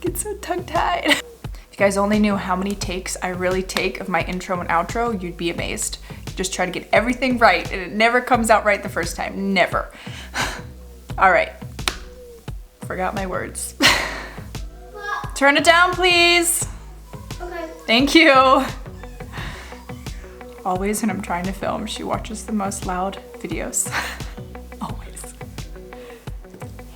Get so tongue-tied. If you guys only knew how many takes I really take of my intro and outro, you'd be amazed. You just try to get everything right and it never comes out right the first time, never. All right, forgot my words. Turn it down, please. Okay. Thank you. Always when I'm trying to film, she watches the most loud videos. Always.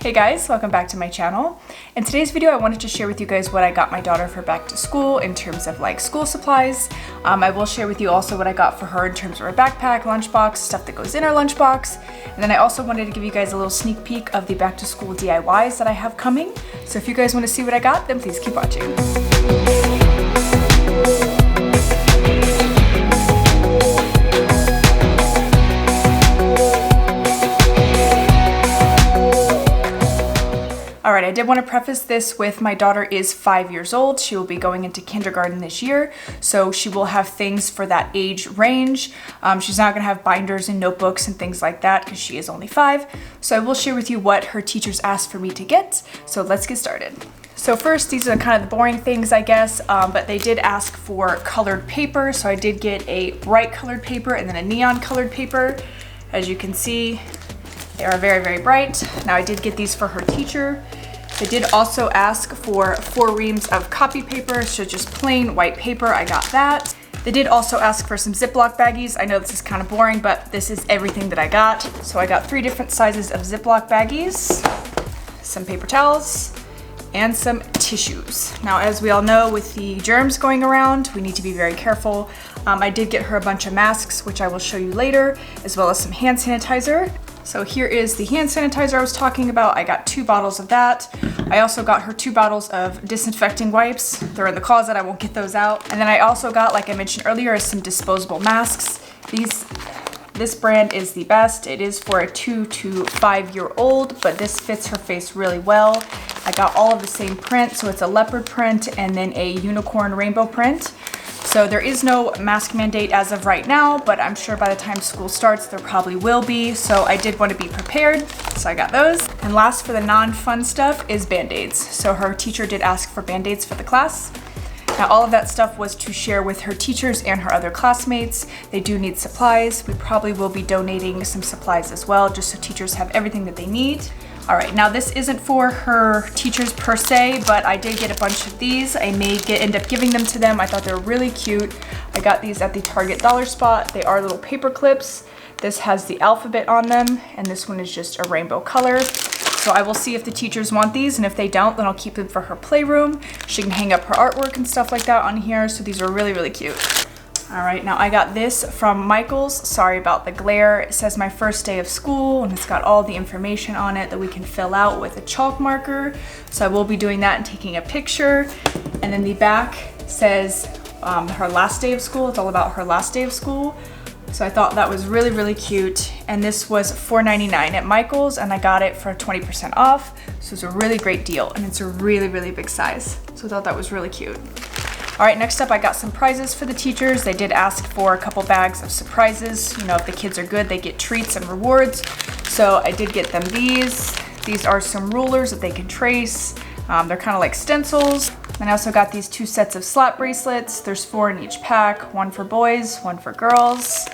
Hey guys, welcome back to my channel. In today's video, I wanted to share with you guys what I got my daughter for back to school in terms of like school supplies. I will share with you also what I got for her in terms of her backpack, lunchbox, stuff that goes in her lunchbox. And then I also wanted to give you guys a little sneak peek of the back to school DIYs that I have coming. So if you guys want to see what I got, then please keep watching. Alright, I did want to preface this with my daughter is 5 years old. She will be going into kindergarten this year, so she will have things for that age range. She's not going to have binders and notebooks and things like that because she is only 5. So I will share with you what her teachers asked for me to get. So let's get started. So first, these are kind of the boring things, I guess, but they did ask for colored paper. So I did get a bright colored paper and then a neon colored paper. As you can see, they are very, very bright. Now I did get these for her teacher. They did also ask for 4 reams of copy paper, so just plain white paper. I got that. They did also ask for some Ziploc baggies. I know this is kind of boring, but this is everything that I got. So I got 3 different sizes of Ziploc baggies, some paper towels, and some tissues. Now, as we all know, with the germs going around, we need to be very careful. I did get her a bunch of masks, which I will show you later, as well as some hand sanitizer. So here is the hand sanitizer I was talking about. I got 2 bottles of that. I also got her 2 bottles of disinfecting wipes. They're in the closet, I won't get those out. And then I also got, like I mentioned earlier, some disposable masks. This brand is the best. It is for a 2 to 5-year-old, but this fits her face really well. I got all of the same print, so it's a leopard print and then a unicorn rainbow print. So there is no mask mandate as of right now, but I'm sure by the time school starts, there probably will be. So I did want to be prepared, so I got those. And last for the non-fun stuff is Band-Aids. So her teacher did ask for Band-Aids for the class. Now all of that stuff was to share with her teachers and her other classmates. They do need supplies. We probably will be donating some supplies as well, just so teachers have everything that they need. All right, now this isn't for her teachers per se, but I did get a bunch of these. I may end up giving them to them. I thought they were really cute. I got these at the Target dollar spot. They are little paper clips. This has the alphabet on them, and this one is just a rainbow color. So I will see if the teachers want these, and if they don't, then I'll keep them for her playroom. She can hang up her artwork and stuff like that on here, so these are really, really cute. All right, now I got this from Michael's. Sorry about the glare. It says my first day of school, and it's got all the information on it that we can fill out with a chalk marker. So I will be doing that and taking a picture. And then the back says her last day of school. It's all about her last day of school. So I thought that was really, really cute. And this was $4.99 at Michael's, and I got it for 20% off. So it's a really great deal, and it's a really, really big size. So I thought that was really cute. All right, next up, I got some prizes for the teachers. They did ask for a couple bags of surprises. You know, if the kids are good, they get treats and rewards. So I did get them these. These are some rulers that they can trace. They're kind of like stencils. And I also got these 2 sets of slap bracelets. There's 4 in each pack, 1 for boys, 1 for girls.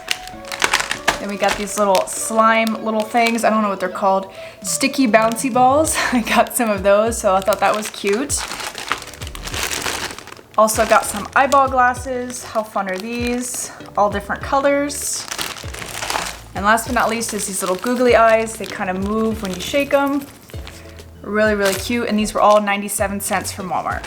Then we got these little slime little things. I don't know what they're called. Sticky bouncy balls. I got some of those, so I thought that was cute. Also got some eyeball glasses. How fun are these? All different colors. And last but not least is these little googly eyes. They kind of move when you shake them. Really, really cute. And these were all 97 cents from Walmart.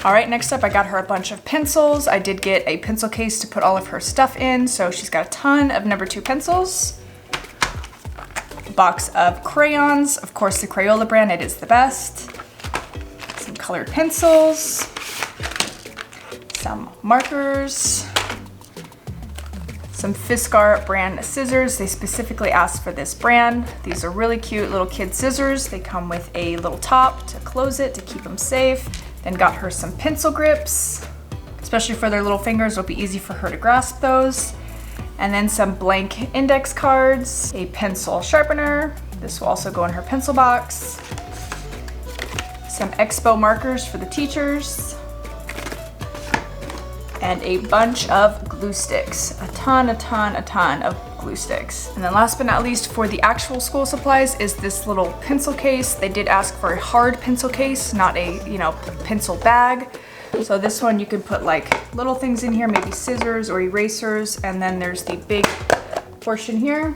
All right, next up, I got her a bunch of pencils. I did get a pencil case to put all of her stuff in. So she's got a ton of number 2 pencils. A box of crayons. Of course, the Crayola brand, it is the best. Some colored pencils. Some markers, some Fiskar brand scissors. They specifically asked for this brand. These are really cute little kid scissors. They come with a little top to close it to keep them safe. Then got her some pencil grips, especially for their little fingers. It'll be easy for her to grasp those. And then some blank index cards, a pencil sharpener. This will also go in her pencil box. some Expo markers for the teachers, and a bunch of glue sticks. A ton of glue sticks. And then last but not least, for the actual school supplies is this little pencil case. They did ask for a hard pencil case, not a, pencil bag. So this one you can put like little things in here, maybe scissors or erasers, and then there's the big portion here.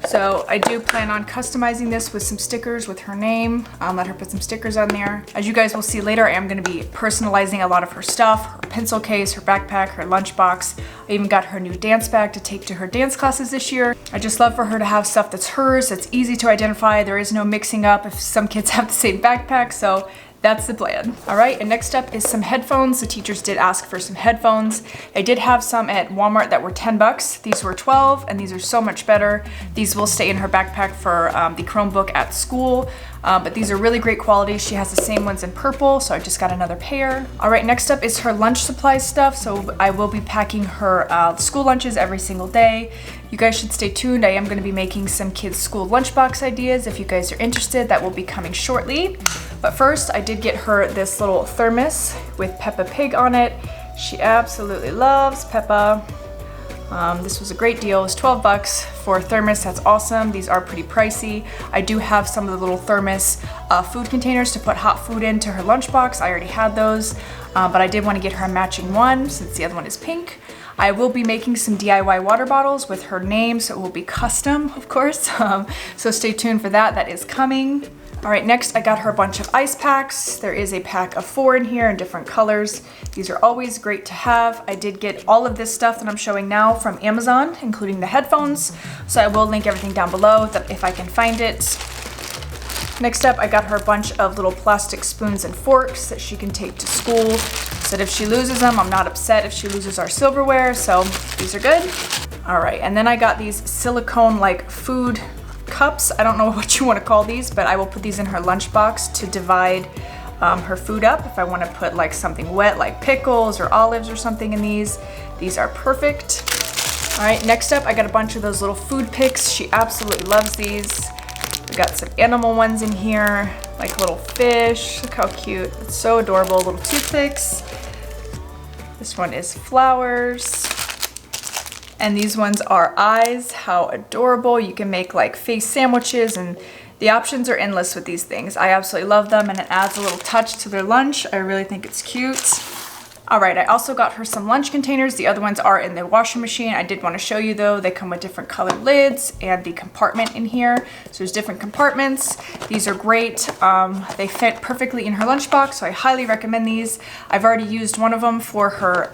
So I do plan on customizing this with some stickers with her name. I'll let her put some stickers on there. As you guys will see later, I am going to be personalizing a lot of her stuff, her pencil case, her backpack, her lunchbox. I even got her new dance bag to take to her dance classes this year. I just love for her to have stuff that's hers, that's easy to identify. There is no mixing up if some kids have the same backpack, so that's the plan. All right, and next up is some headphones. The teachers did ask for some headphones. I did have some at Walmart that were 10 bucks. These were 12, and these are so much better. These will stay in her backpack for the Chromebook at school, but these are really great quality. She has the same ones in purple, so I just got another pair. All right, next up is her lunch supply stuff. So I will be packing her school lunches every single day. You guys should stay tuned. I am going to be making some kids' school lunchbox ideas. If you guys are interested, that will be coming shortly. But first, I did get her this little thermos with Peppa Pig on it. She absolutely loves Peppa. This was a great deal. It was 12 bucks for a thermos. That's awesome. These are pretty pricey. I do have some of the little thermos food containers to put hot food into her lunchbox. I already had those, but I did want to get her a matching one since the other one is pink. I will be making some DIY water bottles with her name, so it will be custom, of course. So stay tuned for that. That is coming. All right, next I got her a bunch of ice packs. There is a pack of 4 in here in different colors. These are always great to have. I did get all of this stuff that I'm showing now from Amazon, including the headphones. So I will link everything down below if I can find it. Next up, I got her a bunch of little plastic spoons and forks that she can take to school. So that if she loses them, I'm not upset if she loses our silverware, so these are good. All right, and then I got these silicone-like food cups. I don't know what you want to call these, but I will put these in her lunchbox to divide her food up. If I want to put like something wet, like pickles or olives or something in these are perfect. All right, next up, I got a bunch of those little food picks. She absolutely loves these. We got some animal ones in here, like little fish. Look how cute. It's so adorable. Little toothpicks. This one is flowers. And these ones are eyes. How adorable. You can make like face sandwiches, and the options are endless with these things. I absolutely love them, and it adds a little touch to their lunch. I really think it's cute. All right, I also got her some lunch containers. The other ones are in the washing machine. I did want to show you though, they come with different colored lids and the compartment in here. So there's different compartments. These are great. They fit perfectly in her lunchbox, so I highly recommend these. I've already used one of them for her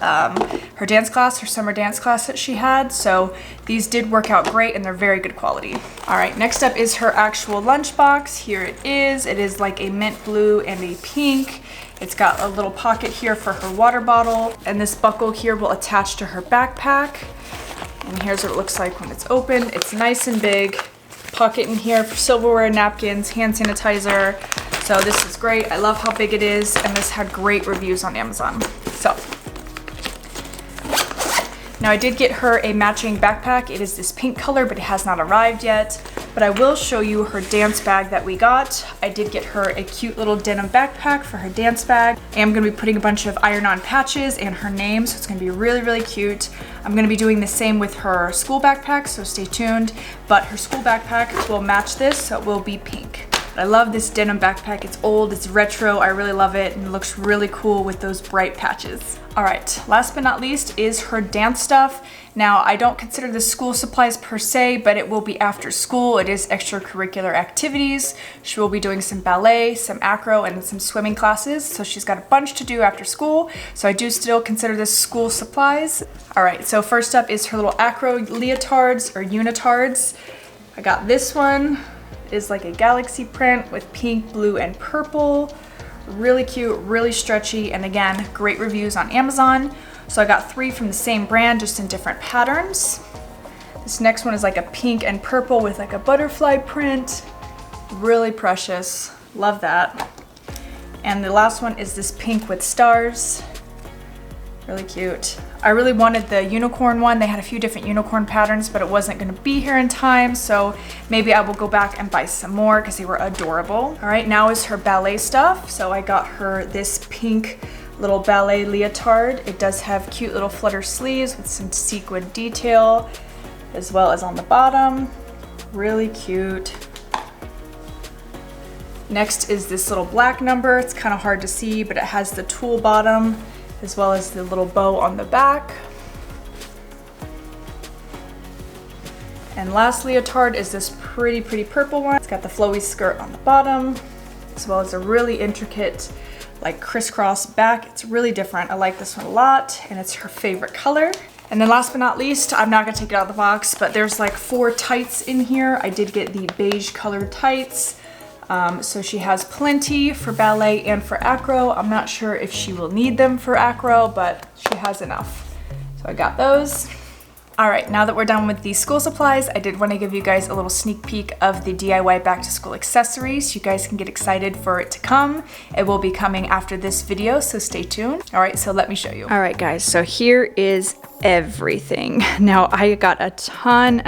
her dance class, her summer dance class that she had. So these did work out great, and they're very good quality. All right, next up is her actual lunchbox. Here it is. It is like a mint blue and a pink. It's got a little pocket here for her water bottle, and this buckle here will attach to her backpack. And here's what it looks like when it's open. It's nice and big. Pocket in here for silverware, napkins, hand sanitizer. So this is great. I love how big it is, and this had great reviews on Amazon. So now I did get her a matching backpack. It is this pink color, but it has not arrived yet. But I will show you her dance bag that we got. I did get her a cute little denim backpack for her dance bag. I am gonna be putting a bunch of iron-on patches and her name, so it's gonna be really, really cute. I'm gonna be doing the same with her school backpack, so stay tuned. But her school backpack will match this, so it will be pink. I love this denim backpack. It's old, it's retro. I really love it, and it looks really cool with those bright patches. All right, last but not least is her dance stuff. Now, I don't consider this school supplies per se, but it will be after school. It is extracurricular activities. She will be doing some ballet, some acro, and some swimming classes. So she's got a bunch to do after school. So I do still consider this school supplies. All right, so first up is her little acro leotards or unitards. I got this one. It is like a galaxy print with pink, blue, and purple. Really cute, really stretchy, and again, great reviews on Amazon. So I got 3 from the same brand, just in different patterns. This next one is like a pink and purple with like a butterfly print. Really precious, love that. And the last one is this pink with stars. Really cute. I really wanted the unicorn one. They had a few different unicorn patterns, but it wasn't gonna be here in time, so maybe I will go back and buy some more because they were adorable. All right, now is her ballet stuff. So I got her this pink little ballet leotard. It does have cute little flutter sleeves with some sequin detail, as well as on the bottom. Really cute. Next is this little black number. It's kind of hard to see, but it has the tulle bottom, as well as the little bow on the back. And last leotard is this pretty purple one. It's got the flowy skirt on the bottom, as well as a really intricate like crisscross back. It's really different. I like this one a lot, and it's her favorite color. And then last but not least, I'm not gonna take it out of the box, but there's like 4 tights in here. I did get the beige colored tights. So she has plenty for ballet and for acro. I'm not sure if she will need them for acro, but she has enough. So I got those. All right, now that we're done with the school supplies, I did want to give you guys a little sneak peek of the DIY back to school accessories. You guys can get excited for it to come. It will be coming after this video, so stay tuned. All right, so let me show you. All right, guys, so here is everything. Now, I got a ton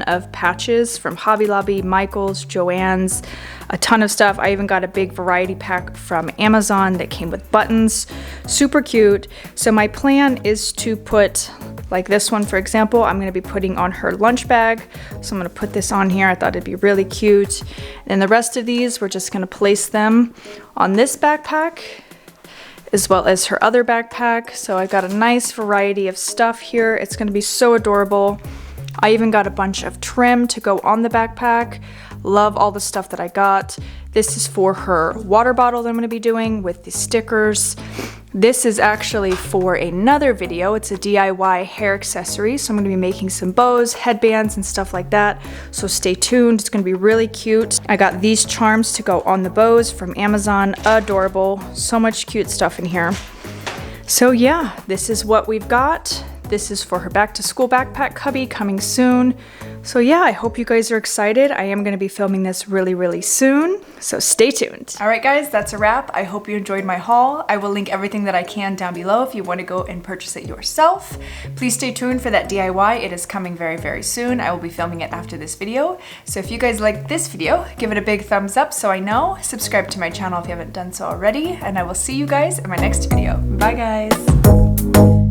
of patches from Hobby Lobby, Michael's, Joann's, a ton of stuff. I even got a big variety pack from Amazon that came with buttons. Super cute. So my plan is to put, like this one, for example, I'm gonna be putting on her lunch bag. So I'm gonna put this on here. I thought it'd be really cute. And the rest of these, we're just gonna place them on this backpack, as well as her other backpack. So I got a nice variety of stuff here. It's gonna be so adorable. I even got a bunch of trim to go on the backpack. Love all the stuff that I got. This is for her water bottle that I'm gonna be doing with the stickers. This is actually for another video. It's a DIY hair accessory. So I'm gonna be making some bows, headbands, and stuff like that. So stay tuned, it's gonna be really cute. I got these charms to go on the bows from Amazon, adorable. So much cute stuff in here. So yeah, this is what we've got. This is for her back to school backpack cubby coming soon. So yeah, I hope you guys are excited. I am gonna be filming this really soon, so stay tuned. All right guys, that's a wrap. I hope you enjoyed my haul. I will link everything that I can down below if you wanna go and purchase it yourself. Please stay tuned for that DIY. It is coming very soon. I will be filming it after this video. So if you guys liked this video, give it a big thumbs up so I know. Subscribe to my channel if you haven't done so already, and I will see you guys in my next video. Bye guys.